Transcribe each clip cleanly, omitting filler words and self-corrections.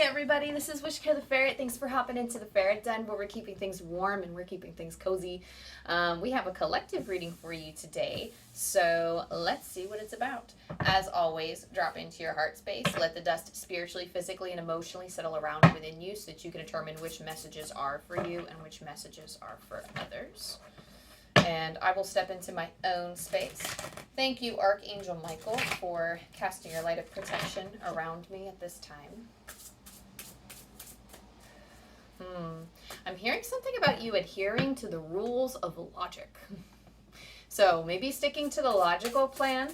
everybody, this is wishkotheferret. Thanks for hopping into the ferret den where we're keeping things warm and we're keeping things cozy. We have a collective reading for you today, so let's see what it's about. As always, drop into your heart space. Let the dust spiritually, physically, and emotionally settle around within you so that you can determine which messages are for you and which messages are for others. And I will step into my own space. Thank you, Archangel Michael, for casting your light of protection around me at this time. I'm hearing something about you adhering to the rules of logic. So maybe sticking to the logical plan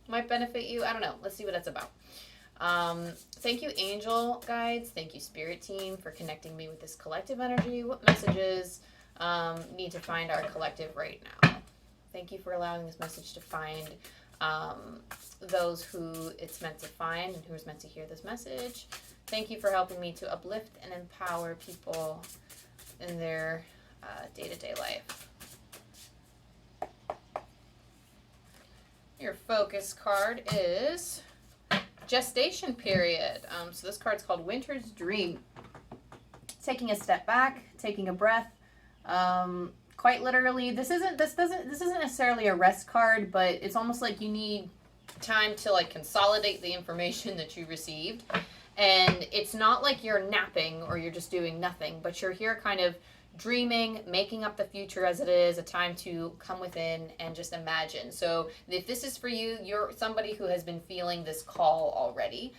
might benefit you. I don't know. Let's see what it's about. Thank you, angel guides. Thank you, spirit team, for connecting me with this collective energy. What messages need to find our collective right now? Thank you for allowing this message to find those who it's meant to find and who is meant to hear this message. Thank you for helping me to uplift and empower people in their day-to-day life. Your focus card is Gestation Period. So this card's called Winter's Dream. Taking a step back, taking a breath. Quite literally, this isn't necessarily a rest card, but it's almost like you need time to like consolidate the information that you received. And it's not like you're napping or you're just doing nothing, but you're here kind of dreaming, making up the future as it is, a time to come within and just imagine. So if this is for you, you're somebody who has been feeling this call already,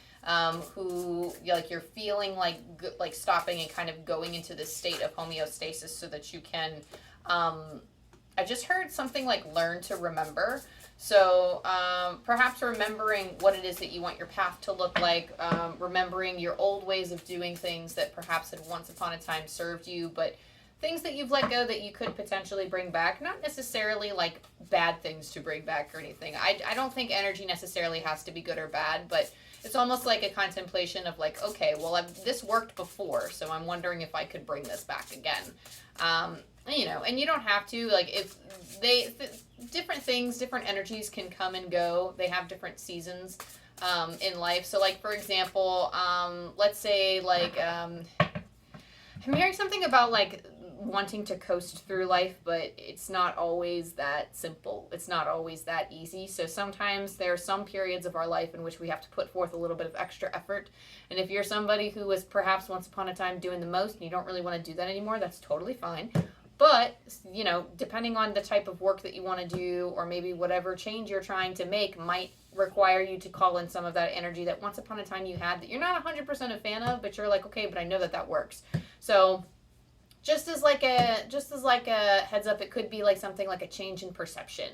who like you're feeling like stopping and kind of going into this state of homeostasis so that you can, I just heard something like learn to remember. So perhaps remembering what it is that you want your path to look like, remembering your old ways of doing things that perhaps had once upon a time served you, but things that you've let go that you could potentially bring back, not necessarily like bad things to bring back or anything. I don't think energy necessarily has to be good or bad, but it's almost like a contemplation of like, okay, well, this worked before, so I'm wondering if I could bring this back again. You know, and you don't have to, like, if different things, different energies can come and go. They have different seasons in life. So, like, for example, let's say, like, I'm hearing something about, like, wanting to coast through life, but it's not always that simple. It's not always that easy. So sometimes there are some periods of our life in which we have to put forth a little bit of extra effort. And if you're somebody who was perhaps once upon a time doing the most and you don't really want to do that anymore, that's totally fine. But, you know, depending on the type of work that you want to do, or maybe whatever change you're trying to make might require you to call in some of that energy that once upon a time you had that you're not 100% a fan of, but you're like, okay, but I know that works. So just as like a heads up, it could be like something like a change in perception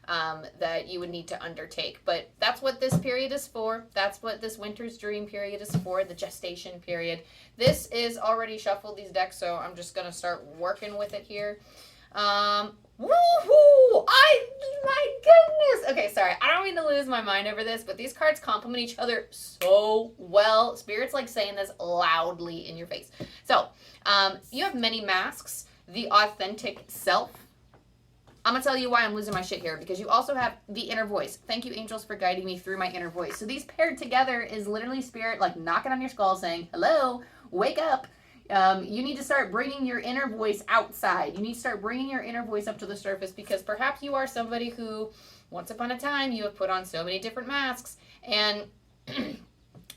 that you would need to undertake. But that's what this period is for. That's what this winter's dream period is for, the gestation period. This is already shuffled, these decks, so I'm just going to start working with it here. Woohoo! My goodness! Okay, sorry. I don't mean to lose my mind over this, but these cards complement each other so well. Spirit's like saying this loudly in your face. So, you have many masks. The authentic self. I'm going to tell you why I'm losing my shit here, because you also have the inner voice. Thank you, angels, for guiding me through my inner voice. So these paired together is literally spirit like knocking on your skull saying, hello, wake up. You need to start bringing your inner voice outside. You need to start bringing your inner voice up to the surface, because perhaps you are somebody who, once upon a time, you have put on so many different masks, and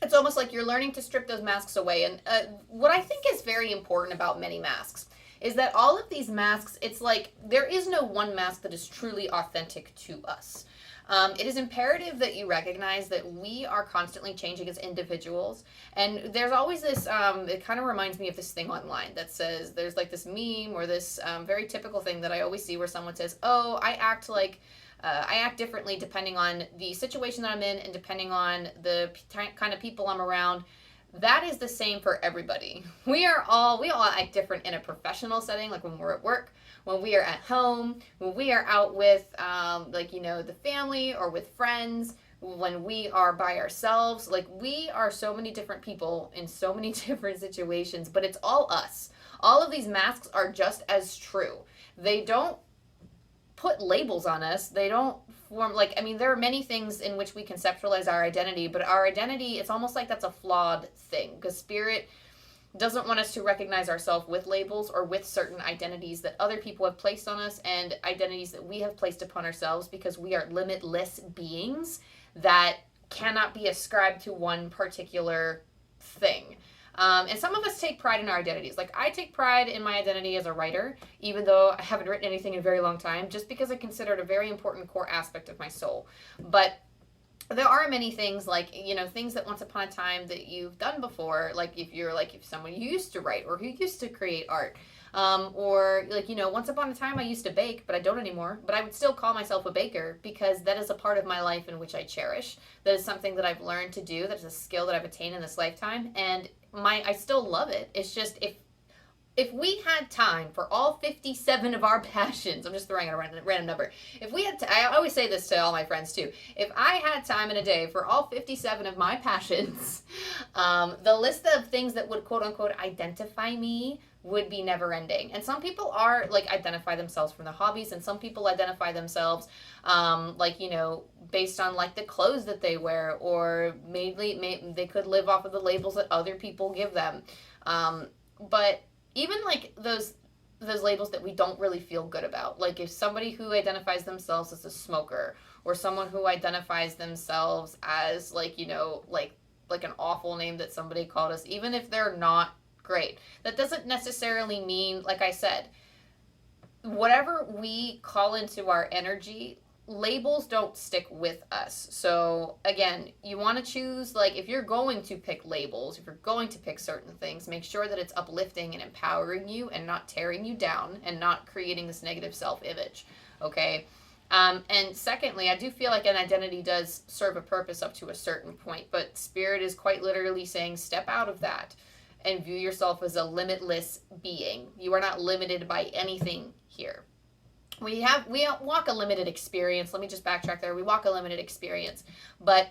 it's almost like you're learning to strip those masks away. And what I think is very important about many masks is that all of these masks, it's like there is no one mask that is truly authentic to us. It is imperative that you recognize that we are constantly changing as individuals. And there's always this, it kind of reminds me of this thing online that says, there's like this meme or this very typical thing that I always see where someone says, oh, I act differently depending on the situation that I'm in and depending on the kind of people I'm around. That is the same for everybody. We all act different in a professional setting, like when we're at work, when we are at home, when we are out with, like, you know, the family or with friends, when we are by ourselves. Like, we are so many different people in so many different situations, but it's all us. All of these masks are just as true. They don't put labels on us. They don't form, like, I mean, there are many things in which we conceptualize our identity, but our identity, it's almost like that's a flawed thing, because Spirit doesn't want us to recognize ourselves with labels or with certain identities that other people have placed on us and identities that we have placed upon ourselves, because we are limitless beings that cannot be ascribed to one particular thing. And some of us take pride in our identities. Like, I take pride in my identity as a writer, even though I haven't written anything in a very long time, just because I consider it a very important core aspect of my soul. But there are many things, like, you know, things that once upon a time that you've done before, like if someone who used to write or who used to create art, or like, you know, once upon a time I used to bake, but I don't anymore, but I would still call myself a baker because that is a part of my life in which I cherish. That is something that I've learned to do. That is a skill that I've attained in this lifetime, and I still love it. It's just, if we had time for all 57 of our passions, I'm just throwing out a random number. If we had, I always say this to all my friends too. If I had time in a day for all 57 of my passions, the list of things that would quote unquote identify me would be never ending. And some people are like identify themselves from their hobbies, and some people identify themselves like, you know, based on like the clothes that they wear, or maybe they could live off of the labels that other people give them. But even like those labels that we don't really feel good about, like if somebody who identifies themselves as a smoker, or someone who identifies themselves as like, you know, like an awful name that somebody called us, even if they're not great, that doesn't necessarily mean, like I said, whatever we call into our energy, labels don't stick with us. So again, you want to choose, like, if you're going to pick labels, if you're going to pick certain things, make sure that it's uplifting and empowering you and not tearing you down and not creating this negative self-image. Okay. And secondly, I do feel like an identity does serve a purpose up to a certain point, but Spirit is quite literally saying step out of that and view yourself as a limitless being. You are not limited by anything here. We walk a limited experience. Let me just backtrack there. We walk a limited experience. But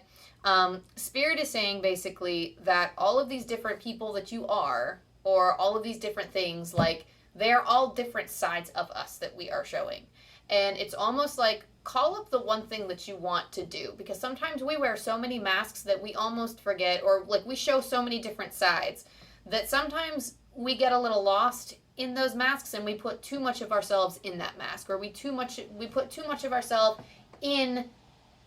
Spirit is saying basically that all of these different people that you are, or all of these different things, like, they are all different sides of us that we are showing. And it's almost like, call up the one thing that you want to do. Because sometimes we wear so many masks that we almost forget, or like we show so many different sides, that sometimes we get a little lost in those masks, and we put too much of ourselves in that mask, or we put too much of ourselves in,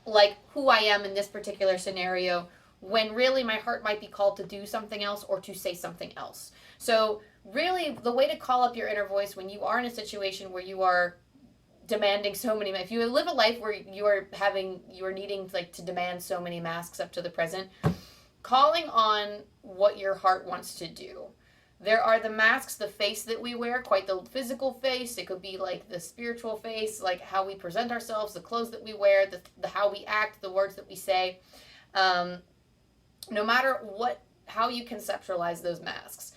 like, who I am in this particular scenario, when really my heart might be called to do something else or to say something else. So really, the way to call up your inner voice when you are in a situation where you are demanding so many, if you live a life where you are needing like to demand so many masks up to the present, calling on what your heart wants to do. There are the masks, the face that we wear, quite the physical face. It could be like the spiritual face, like how we present ourselves, the clothes that we wear, the how we act, the words that we say. No matter how you conceptualize those masks,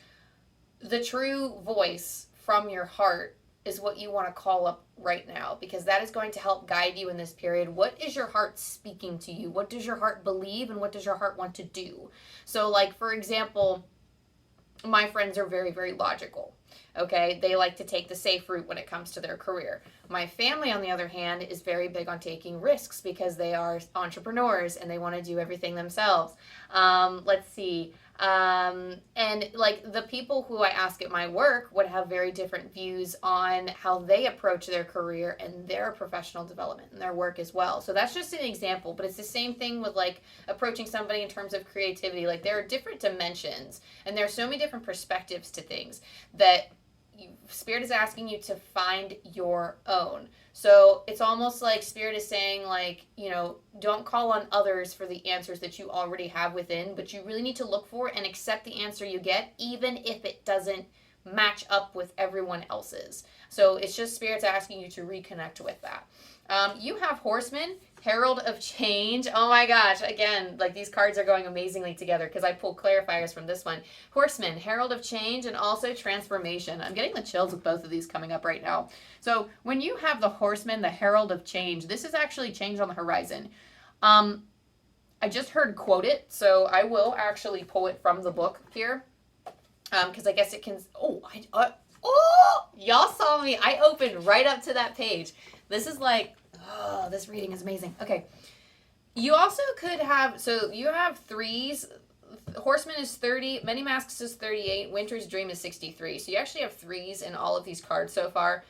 the true voice from your heart is what you want to call up right now, because that is going to help guide you in this period. What is your heart speaking to you? What does your heart believe, and what does your heart want to do? So, like, for example, my friends are very, very logical. Okay, they like to take the safe route when it comes to their career. My family, on the other hand, is very big on taking risks because they are entrepreneurs and they want to do everything themselves. Let's see. And like the people who I ask at my work would have very different views on how they approach their career and their professional development and their work as well. So that's just an example, but it's the same thing with like approaching somebody in terms of creativity. Like there are different dimensions and there are so many different perspectives to things that Spirit is asking you to find your own. So it's almost like Spirit is saying, like, you know, don't call on others for the answers that you already have within, but you really need to look for and accept the answer you get, even if it doesn't match up with everyone else's. So it's just Spirit's asking you to reconnect with that. You have Horseman, Herald of Change. Oh my gosh, again, like these cards are going amazingly together because I pulled clarifiers from this one. Horseman, Herald of Change, and also Transformation. I'm getting the chills with both of these coming up right now. So when you have the Horseman, the Herald of Change, this is actually change on the horizon. I just heard quote it, so I will actually pull it from the book here because I guess it can, y'all saw me. I opened right up to that page. This is like, Oh, this reading is amazing. Okay. You also could have, so you have threes. Horseman is 30, Many Masks is 38, Winter's Dream is 63. So you actually have threes in all of these cards so far.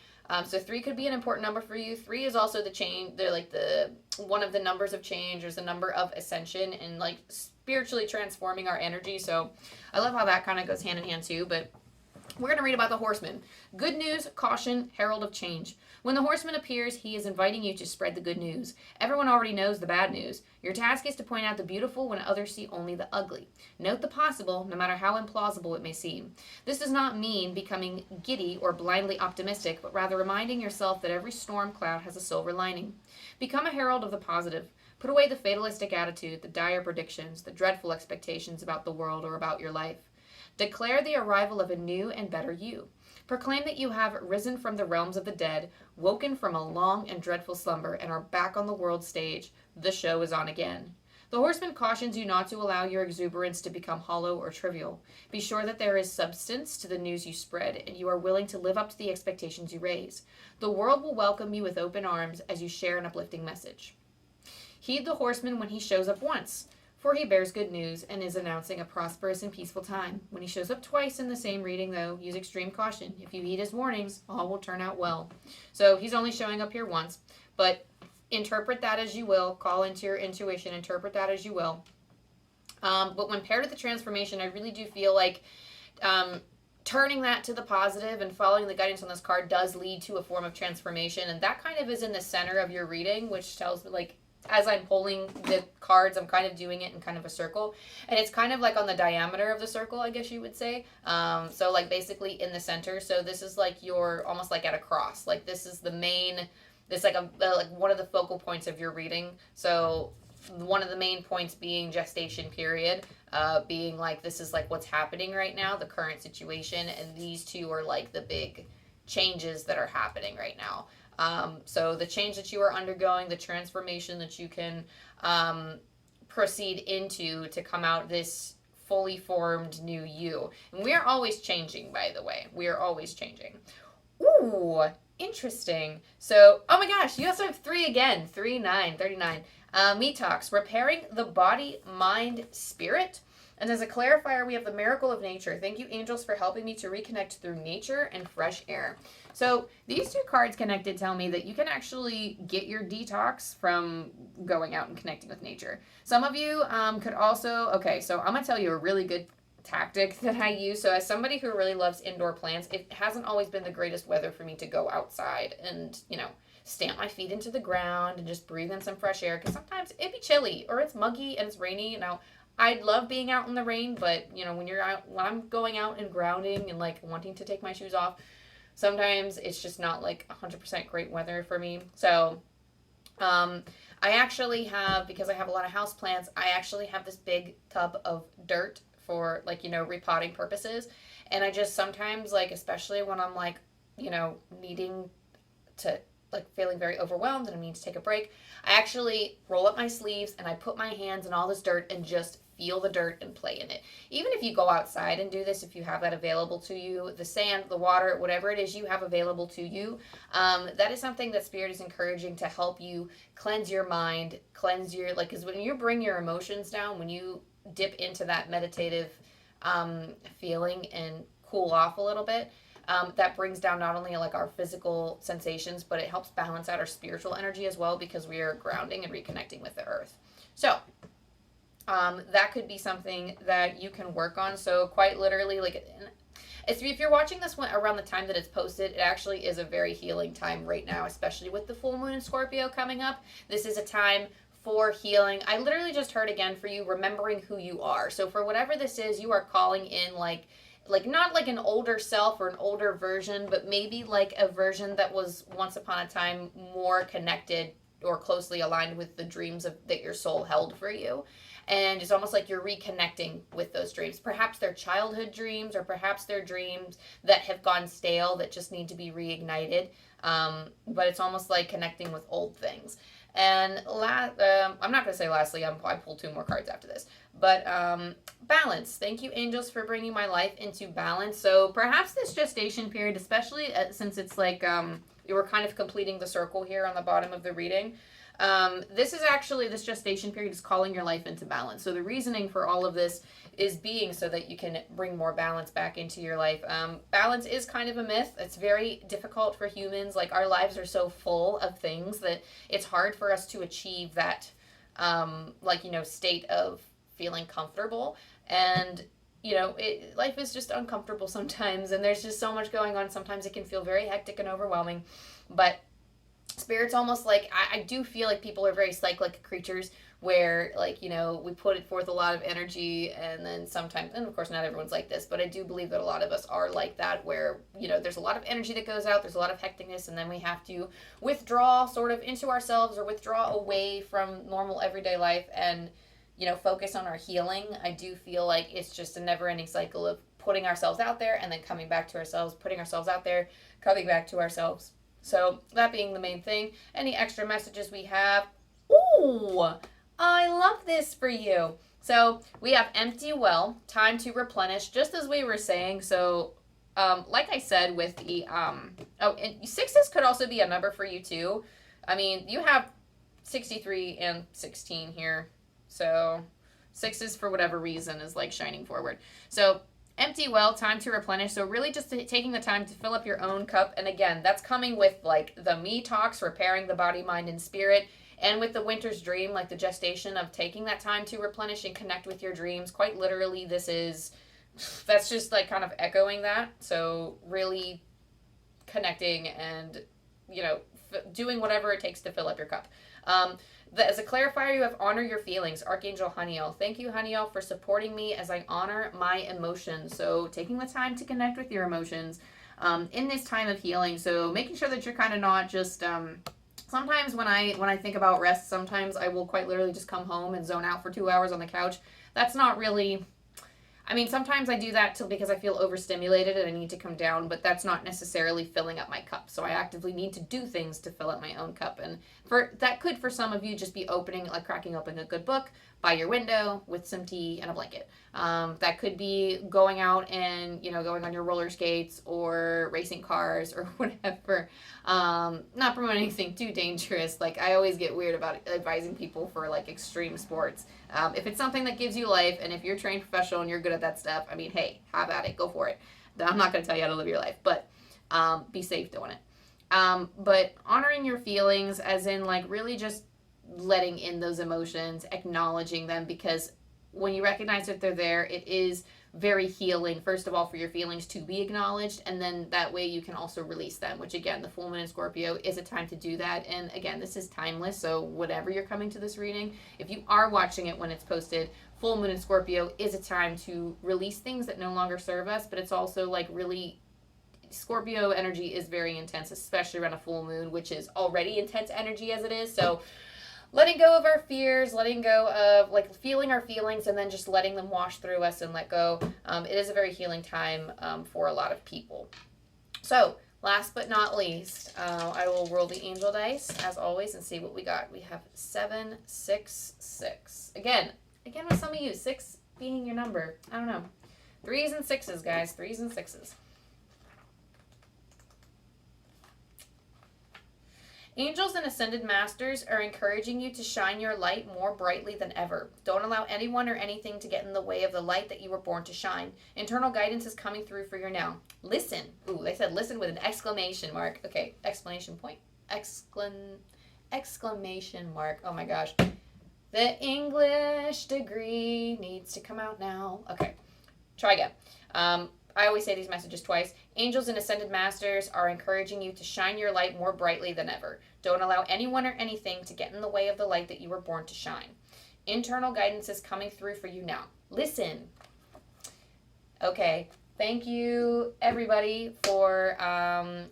So 3 could be an important number for you. 3 is also the change. They're like the one of the numbers of change. There's the number of ascension and like spiritually transforming our energy. So I love how that kind of goes hand in hand too. But we're going to read about the horseman. Good news, caution, herald of change. When the horseman appears, he is inviting you to spread the good news. Everyone already knows the bad news. Your task is to point out the beautiful when others see only the ugly. Note the possible, no matter how implausible it may seem. This does not mean becoming giddy or blindly optimistic, but rather reminding yourself that every storm cloud has a silver lining. Become a herald of the positive. Put away the fatalistic attitude, the dire predictions, the dreadful expectations about the world or about your life. Declare the arrival of a new and better you. Proclaim that you have risen from the realms of the dead, woken from a long and dreadful slumber, and are back on the world stage. The show is on again. The horseman cautions you not to allow your exuberance to become hollow or trivial. Be sure that there is substance to the news you spread, and you are willing to live up to the expectations you raise. The world will welcome you with open arms as you share an uplifting message. Heed the horseman when he shows up once, for he bears good news and is announcing a prosperous and peaceful time. When he shows up twice in the same reading, though, use extreme caution. If you heed his warnings, all will turn out well. So he's only showing up here once, but interpret that as you will. Call into your intuition. Interpret that as you will. But when paired with the transformation, I really do feel like turning that to the positive and following the guidance on this card does lead to a form of transformation. And that kind of is in the center of your reading, which tells me, like, as I'm pulling the cards, I'm kind of doing it in kind of a circle. And it's kind of like on the diameter of the circle, I guess you would say. So like basically in the center. So this is like you're almost like at a cross. Like this is the main, this like like one of the focal points of your reading. So one of the main points being gestation period, being like this is like what's happening right now, the current situation. And these two are like the big changes that are happening right now. So the change that you are undergoing, the transformation that you can proceed into to come out this fully formed new you. And we are always changing, by the way. We are always changing. Ooh, interesting. So, oh my gosh, you also have 3 again. 3, 9, 39. Meat Talks, repairing the body, mind, spirit. And as a clarifier, we have the miracle of nature. Thank you, angels, for helping me to reconnect through nature and fresh air. So these 2 cards connected tell me that you can actually get your detox from going out and connecting with nature. Some of you could also, okay, so I'm going to tell you a really good tactic that I use. So as somebody who really loves indoor plants, it hasn't always been the greatest weather for me to go outside and, you know, stamp my feet into the ground and just breathe in some fresh air, because sometimes it'd be chilly or it's muggy and it's rainy. Now, I love being out in the rain, but, you know, when I'm going out and grounding and, like, wanting to take my shoes off, sometimes it's just not, like, 100% great weather for me. So, I actually have, because I have a lot of houseplants, I actually have this big tub of dirt for, like, you know, repotting purposes. And I just sometimes, like, especially when I'm, like, you know, needing to, like, feeling very overwhelmed and I need to take a break, I actually roll up my sleeves and I put my hands in all this dirt and just feel the dirt and play in it. Even if you go outside and do this, if you have that available to you, the sand, the water, whatever it is you have available to you, that is something that Spirit is encouraging to help you cleanse your mind, cleanse your, like, because when you bring your emotions down, when you dip into that meditative feeling and cool off a little bit, that brings down not only like our physical sensations, but it helps balance out our spiritual energy as well, because we are grounding and reconnecting with the earth. So that could be something that you can work on. So quite literally, like, if you're watching this one around the time that it's posted, it actually is a very healing time right now, especially with the full moon in Scorpio coming up. This is a time for healing. I literally just heard again for you, remembering who you are. So for whatever this is, you are calling in like not like an older self or an older version, but maybe like a version that was once upon a time more connected or closely aligned with the dreams that your soul held for you. And it's almost like you're reconnecting with those dreams. Perhaps they're childhood dreams, or perhaps they're dreams that have gone stale that just need to be reignited. But it's almost like connecting with old things. And I'm not going to say lastly, I pulled 2 more cards after this. But balance. Thank you, angels, for bringing my life into balance. So perhaps this gestation period, especially since it's like, were kind of completing the circle here on the bottom of the reading. This is actually, this gestation period is calling your life into balance. So the reasoning for all of this is being so that you can bring more balance back into your life. Balance is kind of a myth. It's very difficult for humans. Like, our lives are so full of things that it's hard for us to achieve that, state of feeling comfortable. And, life is just uncomfortable sometimes, and there's just so much going on. Sometimes it can feel very hectic and overwhelming, but Spirit's almost like, I do feel like people are very cyclic creatures where, we put forth a lot of energy, and then sometimes, and of course not everyone's like this, but I do believe that a lot of us are like that, where, there's a lot of energy that goes out, there's a lot of hecticness, and then we have to withdraw sort of into ourselves or withdraw away from normal everyday life and, focus on our healing. I do feel like it's just a never-ending cycle of putting ourselves out there and then coming back to ourselves, putting ourselves out there, coming back to ourselves. So that being the main thing. Any extra messages we have? Ooh, I love this for you. So we have empty well, time to replenish, just as we were saying. So like I said with the, and sixes could also be a number for you too. I mean, you have 63 and 16 here. So sixes, for whatever reason, is like shining forward. So empty well, time to replenish. So really just taking the time to fill up your own cup. And again, that's coming with like the me talks, repairing the body, mind, and spirit. And with the winter's dream, like the gestation of taking that time to replenish and connect with your dreams. Quite literally, that's just like kind of echoing that. So really connecting and, doing whatever it takes to fill up your cup. As a clarifier, you have honor your feelings. Archangel Haniel. Thank you, Haniel, for supporting me as I honor my emotions. So taking the time to connect with your emotions in this time of healing. So making sure that you're kind of not just... sometimes when I think about rest, sometimes I will quite literally just come home and zone out for 2 hours on the couch. That's not really... I mean, sometimes I do that because I feel overstimulated and I need to come down, but that's not necessarily filling up my cup. So I actively need to do things to fill up my own cup. And that could, for some of you, just be cracking open a good book by your window with some tea and a blanket. That could be going out and, going on your roller skates or racing cars or whatever. Not promoting anything too dangerous. Like, I always get weird about advising people for, like, extreme sports. If it's something that gives you life, and if you're a trained professional and you're good at that stuff, I mean, hey, have at it. Go for it. I'm not going to tell you how to live your life, but be safe doing it. But honoring your feelings, as in, like, really just letting in those emotions, acknowledging them, because when you recognize that they're there, it is very healing, first of all, for your feelings to be acknowledged, and then that way you can also release them, which again, the full moon in Scorpio is a time to do that. And again, this is timeless, so whatever you're coming to this reading, if you are watching it when it's posted, full moon in Scorpio is a time to release things that no longer serve us, but it's also like really... Scorpio energy is very intense, especially around a full moon, which is already intense energy as it is. So letting go of our fears, letting go of like feeling our feelings, and then just letting them wash through us and let go. It is a very healing time for a lot of people. So last but not least, I will roll the angel dice as always and see what we got. We have 7, 6, 6. Again with some of you, 6 being your number. I don't know. 3s and 6s, guys. 3s and 6s. Angels and Ascended Masters are encouraging you to shine your light more brightly than ever. Don't allow anyone or anything to get in the way of the light that you were born to shine. Internal guidance is coming through for you now. Listen. Ooh, they said listen with an exclamation mark. Okay, exclamation point. Exclamation mark. Oh my gosh. The English degree needs to come out now. Okay, try again. I always say these messages twice. Angels and Ascended Masters are encouraging you to shine your light more brightly than ever. Don't allow anyone or anything to get in the way of the light that you were born to shine. Internal guidance is coming through for you now. Listen. Okay. Thank you, everybody, for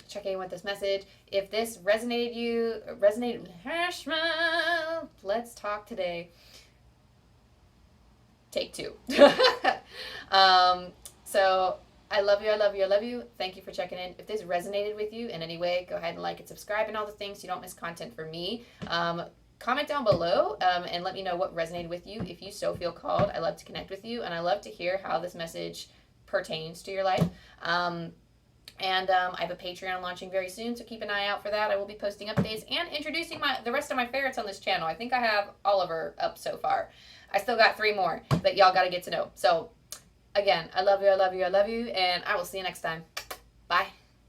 checking in with this message. If this resonated with Hashma, let's talk today. Take 2. So I love you, I love you, I love you. Thank you for checking in. If this resonated with you in any way, go ahead and like and subscribe and all the things so you don't miss content from me. Comment down below and let me know what resonated with you if you so feel called. I love to connect with you, and I love to hear how this message pertains to your life. And I have a Patreon launching very soon, so keep an eye out for that. I will be posting updates and introducing the rest of my ferrets on this channel. I think I have Oliver up so far. I still got 3 more that y'all got to get to know. So, again, I love you, I love you, I love you, and I will see you next time. Bye.